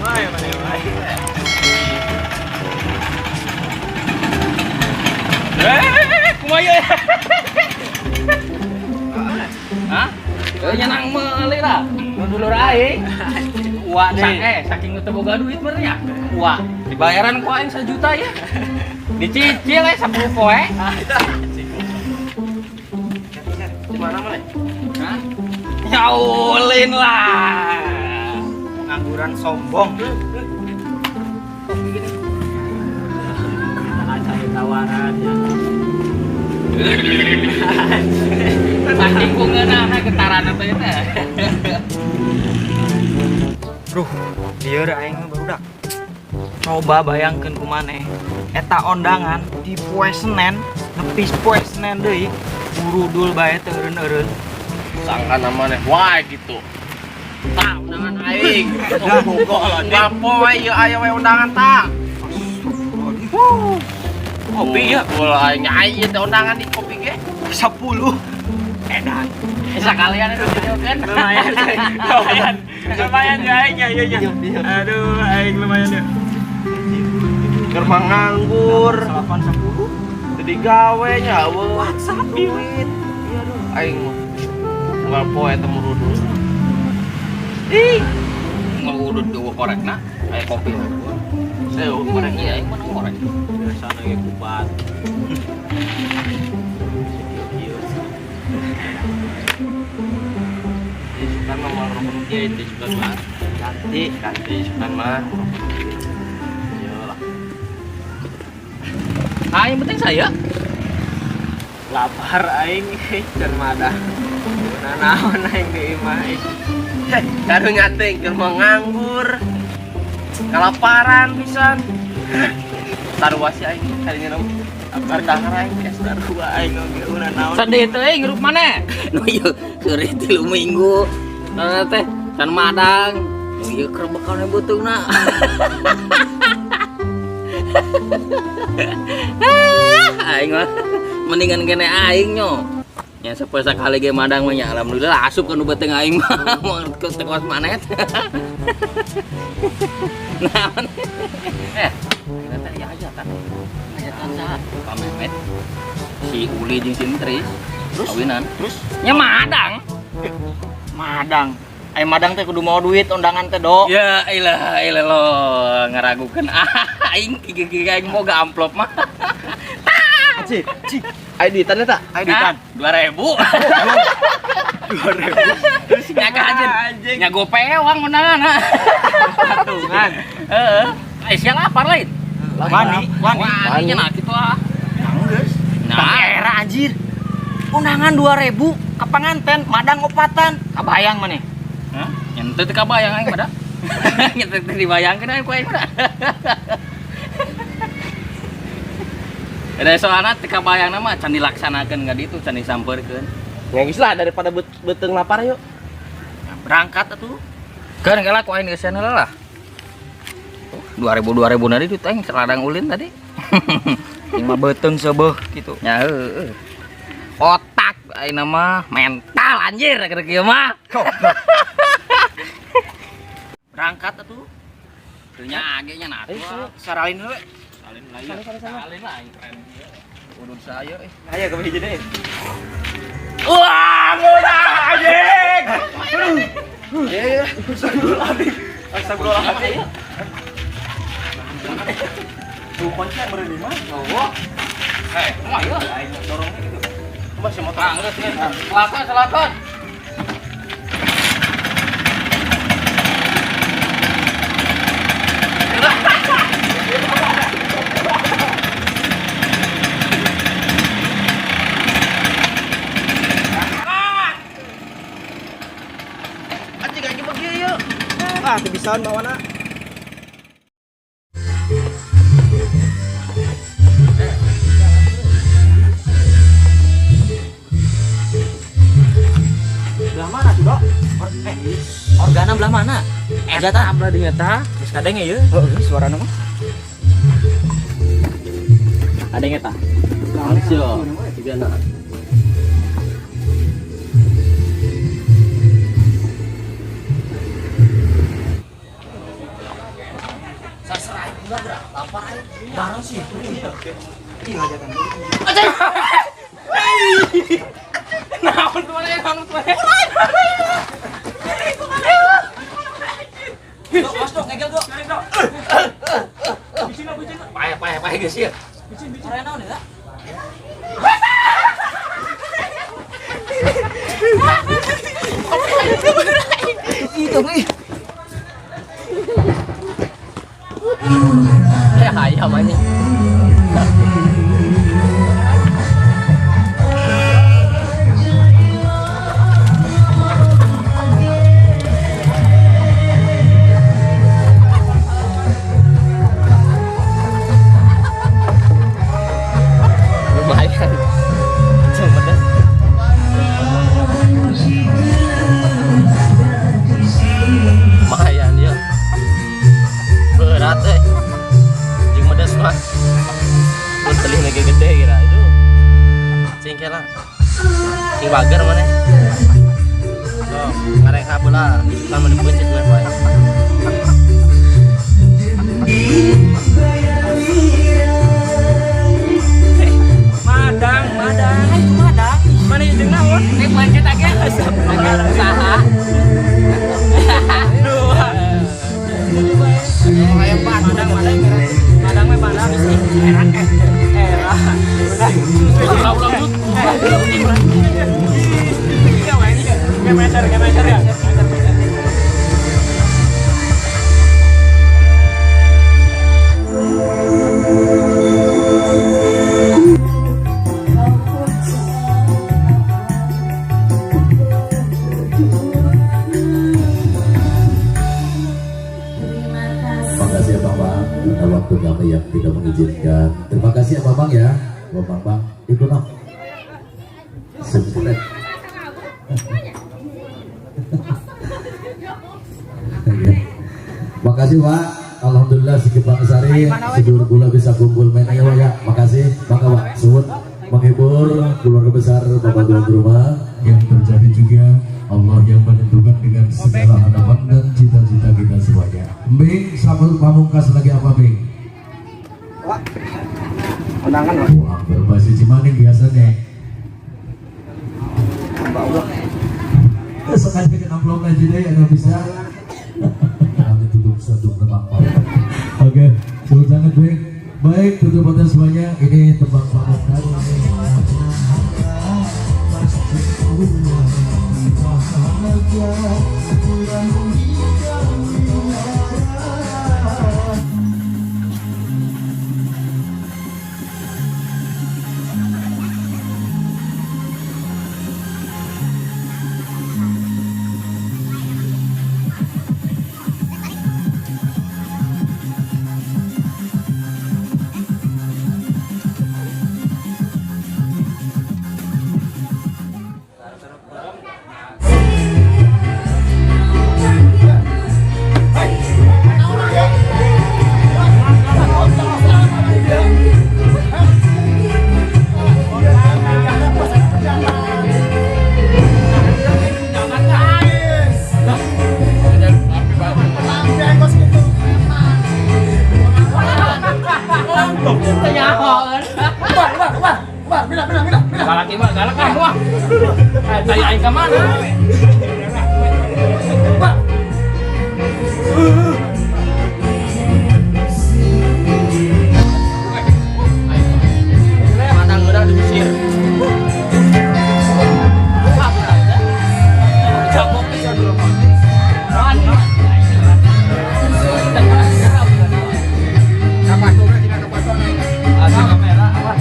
Kumaya. Hah? Nyenang meuli lah. Mun dulur aing. Wah deh. Saking teu boga duit meureun nya. Wah, dibayaran ku aing 1 juta ya. Dicicil 10 poe. Di mana mana? Hah? Nyaulin lah. Pengangguran sombong. Kopi gini. Cari tawarannya. Saking ku ngeunah getaran teh teh. Duh, dieu aing mah barudak. Coba bayangkeun kumaneh eta ondangan di poe Senen, nepi poe Senen deui, burudul bae teu eureun-eureun. Sangkana maneh wae gitu. Tah undangan aing. Enggak poe ieu aya we undangan tah. Kopi ya, bola aing aya teh undangan di kopi ge 10. Edan. Sakalian itu kan. Lumayan ya aing ya. Aduh, aing lumayan ya. Keur nganggur. 8 10. Jadi gawe nya weuh duit. Aing mah unggal poe teh murudul. Ih. Ngurudul dewe korekna, aya kopi. Saya korek ieu aing mah korek. Biasana ge kupat. Kan nomor rupiah itu sudah mah ganti sudah mah iyalah Yang penting saya lapar aing keur madah naon aing deui mah karunya teh keur nganggur kalaparan pisan sarua si aing kalinya naon apar dahar aing geus sarua aing oge urang naon sedih teh ngurup mana nu ieu keur 3 minggu teh can madang nu ieu keur bekal buteungna aing mah mendingan kene aing nyo nya sapoe sakali ge madang mah nya alhamdulillah asup ka nu beuteung aing mah mun ke tekos manet naon kita tadi aja kan ngajatan saha Pak Mehmet si Uli jeung si Tris kawinan terus nya madang aing madang teh kudu mau duit undangan teh do ya ilah lo ngaragukeun aing gigi aing boga amplop mah cik ID tan eta ID tan 2000 terus nyaga anjeun nyago pewang undangan patungan heeh sia lapar lain wani nya nah kitu ah geus nah era anjir undangan 2000 ka panganten madang opatan kabayang maneh hah nya teu kabayang aing mah da nya teu dibayangkeun aing ku aing mah ada soalna teu kabayang mah can dilaksanakeun ka ditu can disampeurkeun ya geus lah daripada beuteung lapar yuk berangkat atuh keun geula ku aing geus lah 2000 na di aing seladang ulin tadi yang mah beuteung seubeuh kitu nya heueuh otak ayeuna mah mental anjir keur kieu mah berangkat atuh teu nya age nya nah atuh saralin we salin lah aing keren udun saya aya ke hiji deui wah mudah anjing ya astagfirullahaladzim tuh kunci meureun di mana oh mah ya aing dorongnya gitu coba si motor geus silakan kebiasaan bawana belah mana tuh dok? Organa belah mana? Ada tak? belah di eta Geus kadenge ieu. heeh suarana mah Ada yang eta? Langsung. Tiga Naon tuh mana naon tuh. Dos dong, ngegel dong. Payah geus ieu. Bicin. Area naon ya? Itu nih. Ya hayam anjing. Lumayan ya. Berat jeung medes mah. Mun teuling lagi gede kira itu. Cing lah. Cing bager mana? Tuh, ngareng habeula, kan mah dipencet we bae. Madang. Mana jeung naon? Nek pencet age usaha. Kayak madang we madang era meter ya. Waktu kami yang tidak mengizinkan. Terima kasih ya Bambang ya. Bambang ikut dong. Sempulet. Makasih Pak. Alhamdulillah sikit Bang Sari sedulur gula bisa kumpul main ya Pak ya. Makasih Bang Pak. Suwun menghibur keluarga besar Bapak tuan rumah yang terjadi juga. Allah yang menentukan dengan segala harapan dan cita-cita kita semuanya. Bing, selamat pamungkas lagi apa Bing? Wah, undangan Pak. Wah, berbahasa Cimaning biasanya. Sengaja ke amplop aja deh, nggak bisa. Kami tutup satu tebak Pak. Oke, sudah sangat baik. Baik, tutup pada semuanya. Ini tebak pamungkas. Galak kamu ah. Tanya aing ka mana? Madang udah diusir. Jambok bisa dulu. Kapan tuh kita ke pason? Ada kamera apa?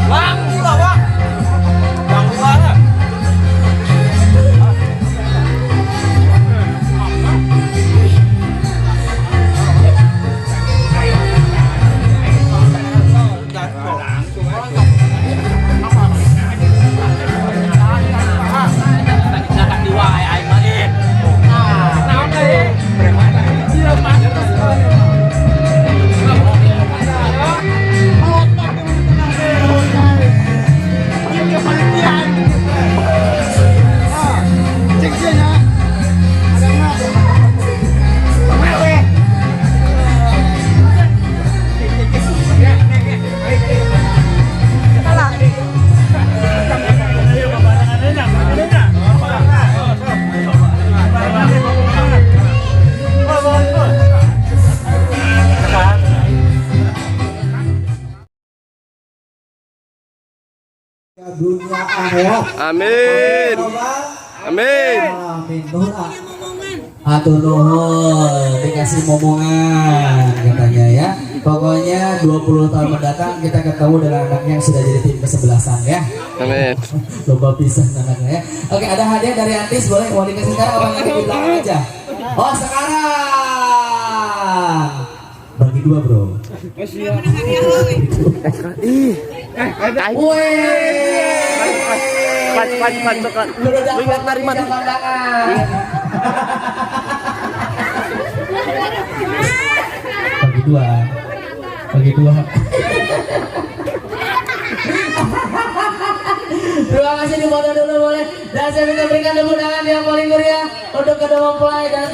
Bang, pulang, Bang. Bang, pulang. dunia akhirat. Amin. Amin. Amin. Atur nuhun dikasih momongan katanya ya. Pokoknya 20 tahun mendatang kita ketemu dengan anaknya yang sudah jadi tim kesebelasan ya. Amin. Coba pisah anaknya ya. Oke, ada hadiah dari Antis, boleh mau dikasih sekarang apa nanti di belakang aja? Oh, sekarang bagi 2 bro. Cepat. Ingat dari mana? Bagi dua. Terima kasih dipoto dulu boleh. Dan saya minta berikan tepuk tangan yang paling meriah untuk kedua mempelai dan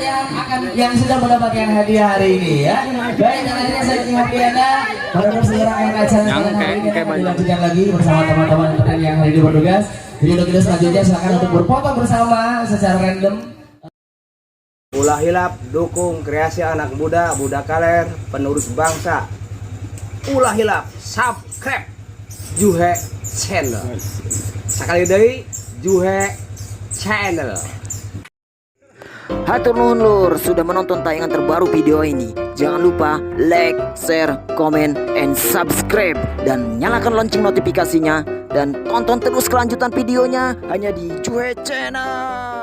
yang sudah mendapatkan hadiah hari ini ya. Baik, dan akhirnya saya ingin hadiah Anda pada segera akhir acara hari ini akan dilanjutkan lagi bersama teman-teman yang hari ini bertugas. Jadi untuk video selanjutnya silakan untuk berfoto bersama secara random. Ulah hilap dukung kreasi anak muda budak kaler penerus bangsa. Ulah hilap subscribe Juhe channel. Sekali deui Juhe channel. Hatur nuhun lur sudah menonton tayangan terbaru video ini. Jangan lupa like, share, komen, and subscribe dan nyalakan lonceng notifikasinya dan tonton terus kelanjutan videonya hanya di Juhe channel.